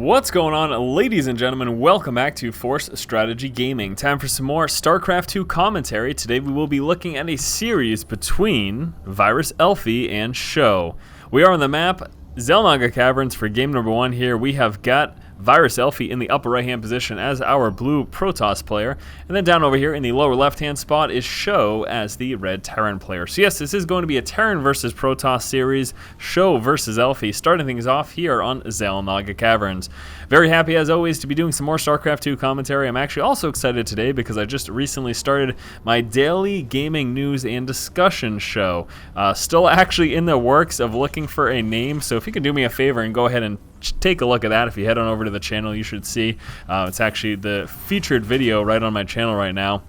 What's going on, ladies and gentlemen? Welcome back to Force Strategy Gaming. Time for some more StarCraft 2 commentary. Today we will be looking at a series between Virus Elfi and SjoW. We are on the map Xel'Naga Caverns for game number 1 here. We have got Virus Elfi in the upper right hand position as our blue Protoss player, and then down over here in the lower left hand spot is SjoW as the red Terran player. So yes, this is going to be a Terran versus Protoss series, SjoW versus Elfi, starting things off here on Xel'Naga Caverns. Very happy as always to be doing some more StarCraft 2 commentary. I'm actually also excited today because I just recently started my daily gaming news and discussion show. Still actually in the works of looking for a name, so if you can do me a favor and go ahead and take a look at that. If you head on over to the channel, you should see it's actually the featured video right on my channel right now.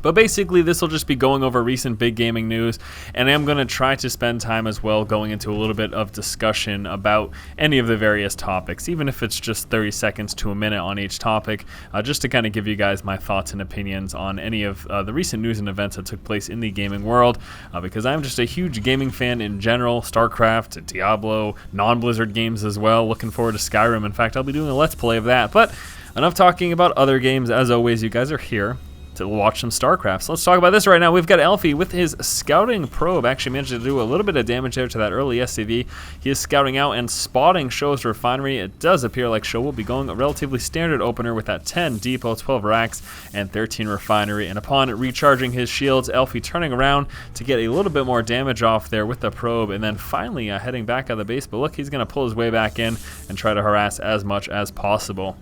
But basically, this will just be going over recent big gaming news, and I'm going to try to spend time as well going into a little bit of discussion about any of the various topics, even if it's just 30 seconds to a minute on each topic, just to kind of give you guys my thoughts and opinions on any of the recent news and events that took place in the gaming world, because I'm just a huge gaming fan in general. StarCraft, Diablo, non-Blizzard games as well. Looking forward to Skyrim. In fact, I'll be doing a Let's Play of that. But enough talking about other games. As always, you guys are here to watch some StarCraft. So let's talk about this right now. We've got Elfi with his scouting probe. Actually managed to do a little bit of damage there to that early SCV. He is scouting out and spotting SjoW's refinery. It does appear like SjoW will be going a relatively standard opener with that 10 depot, 12 racks, and 13 refinery. And upon recharging his shields, Elfi turning around to get a little bit more damage off there with the probe, and then finally heading back out of the base. But look, he's going to pull his way back in and try to harass as much as possible.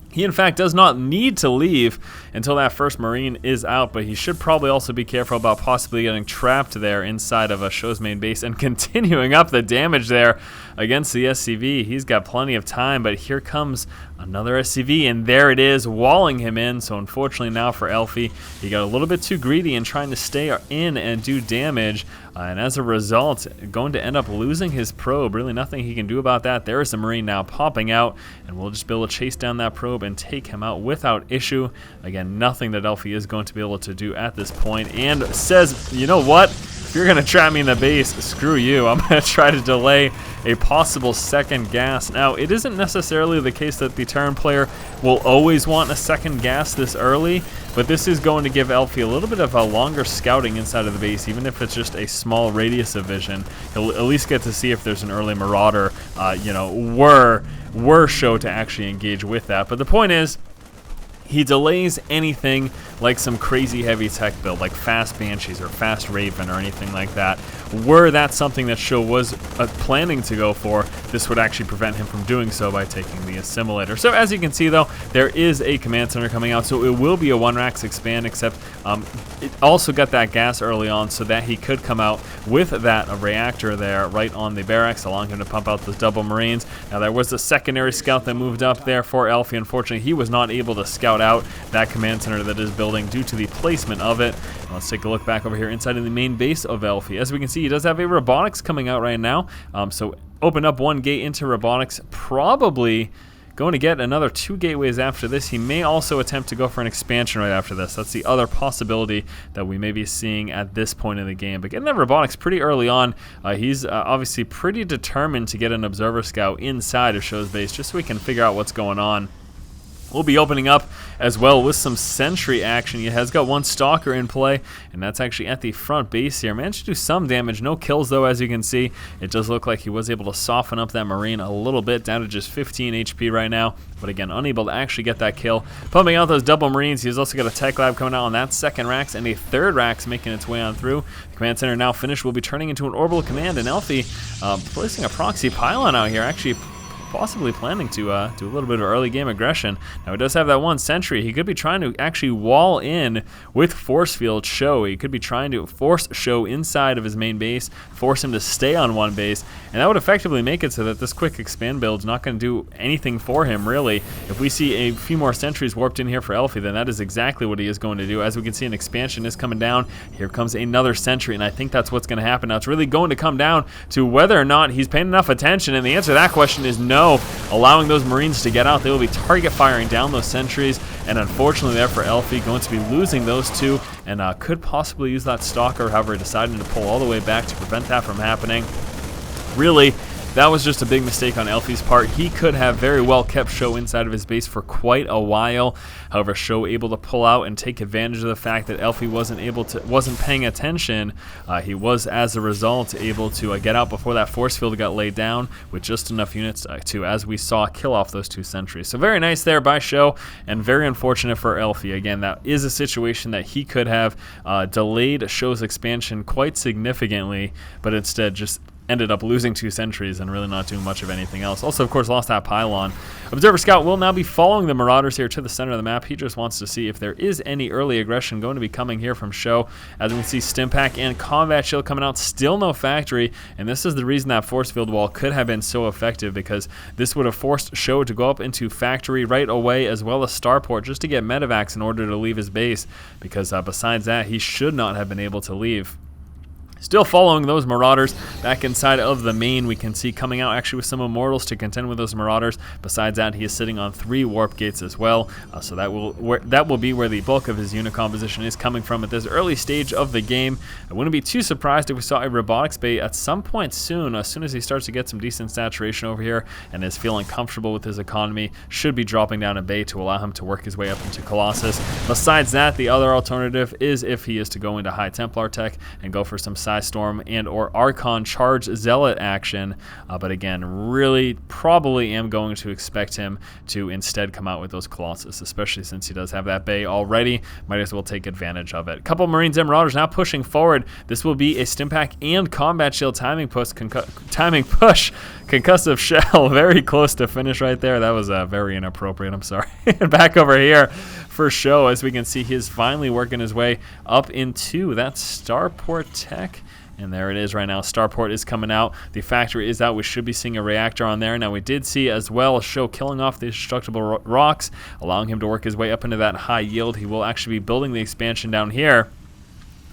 He, in fact, does not need to leave until that first Marine is out, but he should probably also be careful about possibly getting trapped there inside of a SjoW's main base and continuing up the damage there against the SCV. He's got plenty of time, but here comes another SCV, and there it is, walling him in. So unfortunately now for Elfi, he got a little bit too greedy in trying to stay in and do damage, and as a result, going to end up losing his probe. Really nothing he can do about that. There is the Marine now popping out, and we'll just be able to chase down that probe and take him out without issue. Again, nothing that Elfi is going to be able to do at this point, and says, you know what? If you're going to trap me in the base, screw you. I'm going to try to delay a possible second gas. Now, it isn't necessarily the case that the Terran player will always want a second gas this early, but this is going to give Elfi a little bit of a longer scouting inside of the base, even if it's just a small radius of vision. He'll at least get to see if there's an early Marauder, were SjoW to actually engage with that. But the point is, he delays anything like some crazy heavy tech build, like fast Banshees or fast Raven or anything like that. Were that something that SjoW was planning to go for, this would actually prevent him from doing so by taking the assimilator. So as you can see though, there is a command center coming out, so it will be a 1-racks expand, except it also got that gas early on so that he could come out with that reactor there right on the barracks, allowing him to pump out those double Marines. Now there was a secondary scout that moved up there for Elfi. Unfortunately, he was not able to scout out that command center that is building due to the placement of it. And let's take a look back over here inside of the main base of Elfi. As we can see, he does have a robotics coming out right now. So open up one gate into robotics, probably going to get another 2 gateways after this. He may also attempt to go for an expansion right after this. That's the other possibility that we may be seeing at this point in the game. But getting that robotics pretty early on, he's obviously pretty determined to get an observer scout inside of SjoW's base just so we can figure out what's going on. We'll be opening up as well with some sentry action. He has got one stalker in play, and that's actually at the front base here. Managed to do some damage, no kills though, as you can see. It does look like he was able to soften up that Marine a little bit, down to just 15 HP right now. But again, unable to actually get that kill. Pumping out those double Marines. He's also got a tech lab coming out on that second racks, and a third racks making its way on through. The command center now finished. Will be turning into an orbital command, and Elfi placing a proxy pylon out here, actually possibly planning to do a little bit of early game aggression. Now he does have that one sentry. He could be trying to actually wall in with force field SjoW. He could be trying to force SjoW inside of his main base, force him to stay on one base, and that would effectively make it so that this quick expand build is not going to do anything for him, really. If we see a few more sentries warped in here for Elfi, then that is exactly what he is going to do. As we can see, an expansion is coming down. Here comes another sentry, and I think that's what's going to happen. Now it's really going to come down to whether or not he's paying enough attention, and the answer to that question is no. Allowing those Marines to get out. They will be target firing down those sentries, and unfortunately there for Elfi, going to be losing those two, and could possibly use that stalker. However, deciding to pull all the way back to prevent that from happening. Really, That was just a big mistake on Elfi's part. He could have very well kept SjoW inside of his base for quite a while. However, SjoW able to pull out and take advantage of the fact that Elfi wasn't paying attention. He was, as a result, able to get out before that force field got laid down with just enough units to, as we saw, kill off those 2 sentries. So very nice there by SjoW, and very unfortunate for Elfi. Again, that is a situation that he could have delayed SjoW's expansion quite significantly, but instead just ended up losing 2 sentries and really not doing much of anything else. Also, of course, lost that pylon. Observer Scout will now be following the Marauders here to the center of the map. He just wants to see if there is any early aggression going to be coming here from SjoW. As we can see, Stimpak and Combat Shield coming out, still no factory, and this is the reason that force field wall could have been so effective, because this would have forced SjoW to go up into factory right away, as well as Starport, just to get medevacs in order to leave his base, because besides that, he should not have been able to leave. Still following those Marauders back inside of the main, we can see coming out actually with some Immortals to contend with those Marauders. Besides that, he is sitting on 3 Warp Gates as well, so that will be where the bulk of his unit composition is coming from at this early stage of the game. I wouldn't be too surprised if we saw a Robotics Bay at some point soon. As soon as he starts to get some decent saturation over here and is feeling comfortable with his economy, should be dropping down a Bay to allow him to work his way up into Colossus. Besides that, the other alternative is if he is to go into High Templar tech and go for some Storm and or Archon Charge Zealot action, but again, really probably am going to expect him to instead come out with those Colossus, especially since he does have that Bay already. Might as well take advantage of it. A couple Marines and Marauders now pushing forward. This will be a Stimpak and Combat Shield timing push, concussive shell, very close to finish right there. That was very inappropriate, I'm sorry. Back over here for SjoW, as we can see, he is finally working his way up into that Starport tech. And there it is right now. Starport is coming out. The factory is out. We should be seeing a reactor on there. Now, we did see as well SjoW killing off the destructible rocks, allowing him to work his way up into that high yield. He will actually be building the expansion down here.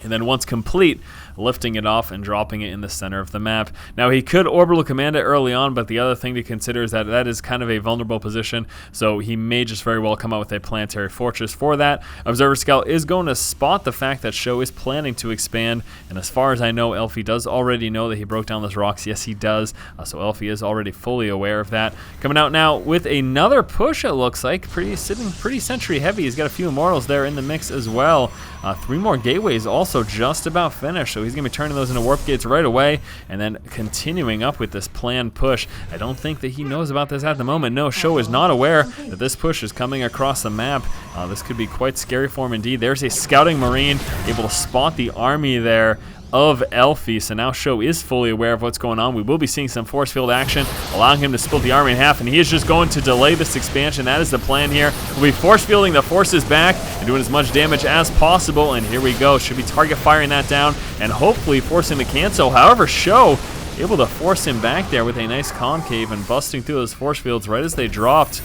And then once complete, lifting it off and dropping it in the center of the map. Now, he could orbital command it early on, but the other thing to consider is that that is kind of a vulnerable position, so he may just very well come out with a planetary fortress for that. Observer Scout is going to spot the fact that SjoW is planning to expand, and as far as I know, Elfi does already know that he broke down those rocks. Yes, he does, so Elfi is already fully aware of that. Coming out now with another push, it looks like, sitting pretty sentry heavy. He's got a few Immortals there in the mix as well. 3 more gateways also just about finished, so he's going to be turning those into warp gates right away and then continuing up with this planned push. I don't think that he knows about this at the moment. No, SjoW is not aware that this push is coming across the map. This could be quite scary for him indeed. There's a scouting Marine able to spot the army there of Elfi, so now SjoW is fully aware of what's going on. We will be seeing some force field action, allowing him to split the army in half, and he is just going to delay this expansion. That is the plan here. We'll be force fielding the forces back and doing as much damage as possible, and here we go. Should be target firing that down and hopefully force him to cancel. However, SjoW able to force him back there with a nice concave and busting through those force fields right as they dropped.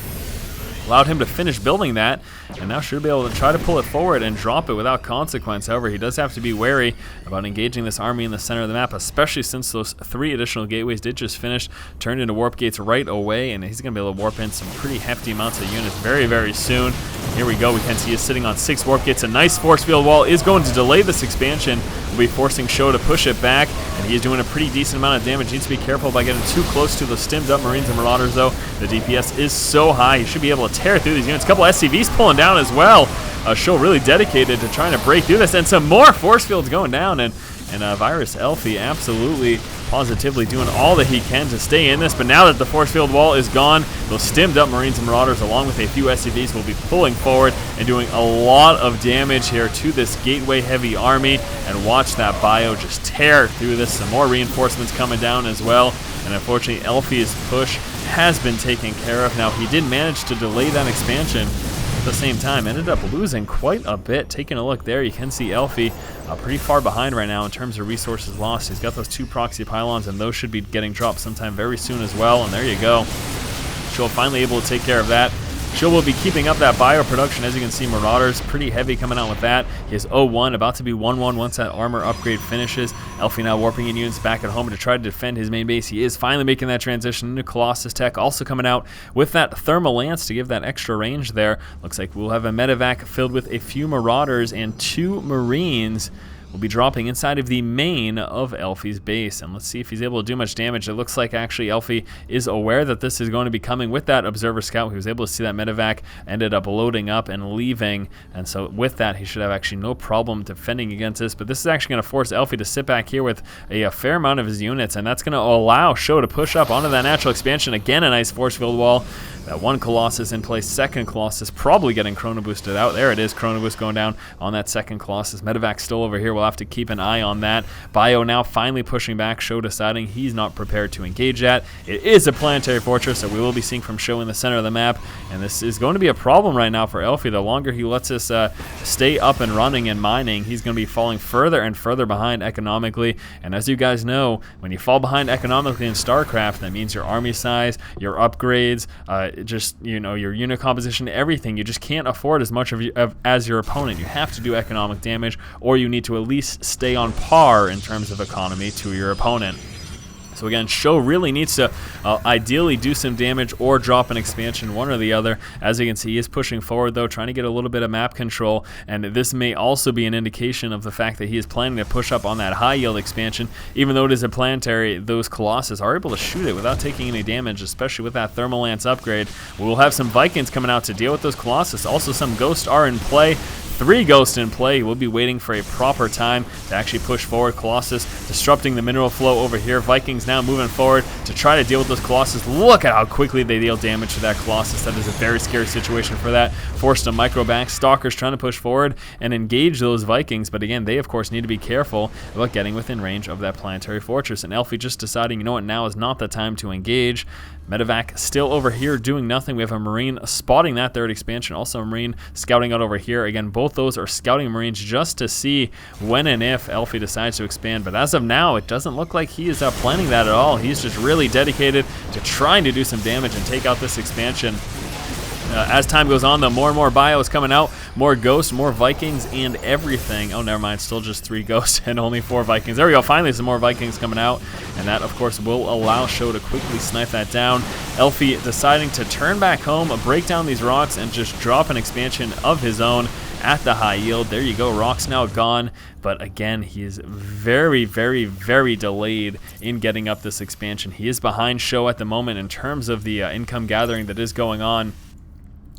Allowed him to finish building that, and now should be able to try to pull it forward and drop it without consequence. However, he does have to be wary about engaging this army in the center of the map, especially since those 3 additional gateways did just finish, turned into warp gates right away, and he's going to be able to warp in some pretty hefty amounts of units very, very soon. Here we go. We can see he is sitting on 6 warp gates. A nice force field wall is going to delay this expansion. We'll be forcing SjoW to push it back, and he is doing a pretty decent amount of damage. Needs to be careful by getting too close to the stimmed up Marines and Marauders, though. The DPS is so high, he should be able to tear through these units. A couple SCVs pulling down as well. SjoW really dedicated to trying to break through this, and some more force fields going down, and Virus Elfi absolutely positively doing all that he can to stay in this. But now that the force field wall is gone, those stimmed up Marines and Marauders along with a few SCVs will be pulling forward and doing a lot of damage here to this gateway heavy army. And watch that bio just tear through this. Some more reinforcements coming down as well, and unfortunately Elfi's push has been taken care of. Now, he did manage to delay that expansion. At the same time, ended up losing quite a bit. Taking a look there, you can see Elfi pretty far behind right now in terms of resources lost. He's got those 2 proxy pylons, and those should be getting dropped sometime very soon as well. And there you go. SjoW finally able to take care of that. SjoW will be keeping up that bio production. As you can see, Marauders pretty heavy coming out with that. He is 0-1, about to be 1-1 once that armor upgrade finishes. Elfi now warping in units back at home to try to defend his main base. He is finally making that transition into Colossus tech, also coming out with that thermal lance to give that extra range there. Looks like we'll have a medevac filled with a few Marauders and 2 Marines will be dropping inside of the main of Elfi's base. And let's see if he's able to do much damage. It looks like actually Elfi is aware that this is going to be coming with that Observer Scout. He was able to see that medevac, ended up loading up and leaving. And so with that, he should have actually no problem defending against this. But this is actually going to force Elfi to sit back here with a fair amount of his units. And that's going to allow SjoW to push up onto that natural expansion. Again, a nice force field wall. That one Colossus in place, second Colossus probably getting Chrono Boosted out. There it is, Chrono Boost going down on that second Colossus. Medevac still over here, we'll have to keep an eye on that. Bio now finally pushing back, SjoW deciding he's not prepared to engage that. It is a planetary fortress, so we will be seeing from SjoW in the center of the map, and this is going to be a problem right now for Elfi. The longer he lets us stay up and running and mining, he's going to be falling further and further behind economically, and as you guys know, when you fall behind economically in StarCraft, that means your army size, your upgrades, just, you know, your unit composition, everything. You just can't afford as much as your opponent. You have to do economic damage, or you need to at least stay on par in terms of economy to your opponent. So again, SjoW really needs to ideally do some damage or drop an expansion, one or the other. As you can see, he is pushing forward though, trying to get a little bit of map control, and this may also be an indication of the fact that he is planning to push up on that high yield expansion. Even though it is a planetary, those Colossus are able to shoot it without taking any damage, especially with that Thermal Lance upgrade. We'll have some Vikings coming out to deal with those Colossus. Also some Ghosts are in play. 3 Ghosts in play. We'll be waiting for a proper time to actually push forward. Colossus disrupting the mineral flow over here. Vikings now moving forward to try to deal with those Colossus. Look at how quickly they deal damage to that Colossus. That is a very scary situation for that. Forced to micro back. Stalkers trying to push forward and engage those Vikings, but again, they of course need to be careful about getting within range of that planetary fortress. And Elfi just deciding, you know what, now is not the time to engage. Medevac still over here doing nothing. We have a Marine spotting that third expansion. Also a Marine scouting out over here. Again, both those are scouting Marines just to see when and if Elfi decides to expand. But as of now, it doesn't look like he is planning that at all. He's just really dedicated to trying to do some damage and take out this expansion. As time goes on, though, more and more bio is coming out, more Ghosts, more Vikings, and everything. Oh, never mind, still just 3 Ghosts and only 4 Vikings. There we go, finally some more Vikings coming out, and that, of course, will allow SjoW to quickly snipe that down. Elfi deciding to turn back home, break down these rocks, and just drop an expansion of his own at the high yield. There you go, rocks now gone, but again, he is very, very, very delayed in getting up this expansion. He is behind SjoW at the moment in terms of the income gathering that is going on.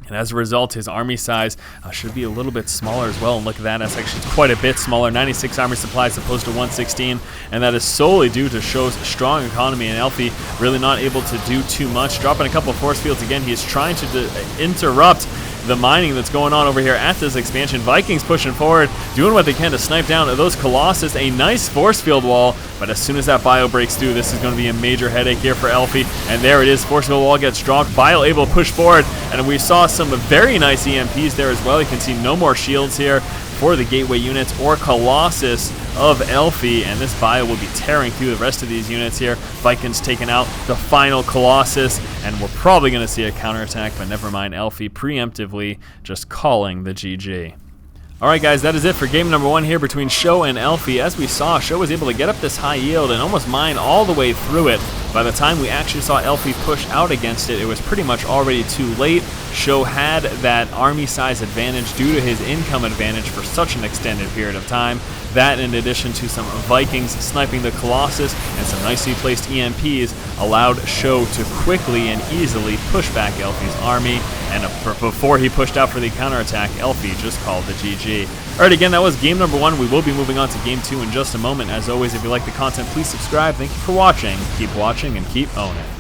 And as a result, his army size should be a little bit smaller as well. And look at that, that's actually quite a bit smaller. 96 army supplies opposed to 116. And that is solely due to SjoW's strong economy. And Elfi really not able to do too much. Dropping a couple of force fields again. He is trying to interrupt the mining that's going on over here at this expansion. Vikings pushing forward, doing what they can to snipe down those Colossus. A nice force field wall, but as soon as that bio breaks through, this is going to be a major headache here for Elfi. And there it is, force field wall gets dropped, bio able to push forward, and we saw some very nice EMPs there as well. You can see no more shields here for the gateway units or Colossus of Elfi, and this bio will be tearing through the rest of these units here. Vikings taking out the final Colossus, and we're probably going to see a counterattack, but never mind, Elfi preemptively just calling the GG. Alright guys, that is it for game number 1 here between SjoW and Elfi. As we saw, SjoW was able to get up this high yield and almost mine all the way through it. By the time we actually saw Elfi push out against it, it was pretty much already too late. SjoW had that army size advantage due to his income advantage for such an extended period of time. That, in addition to some Vikings sniping the Colossus and some nicely placed EMPs, allowed SjoW to quickly and easily push back Elfi's army. And before he pushed out for the counterattack, Elfi just called the GG. Alright, again, that was game number 1. We will be moving on to game 2 in just a moment. As always, if you like the content, please subscribe. Thank you for watching. Keep watching and keep owning.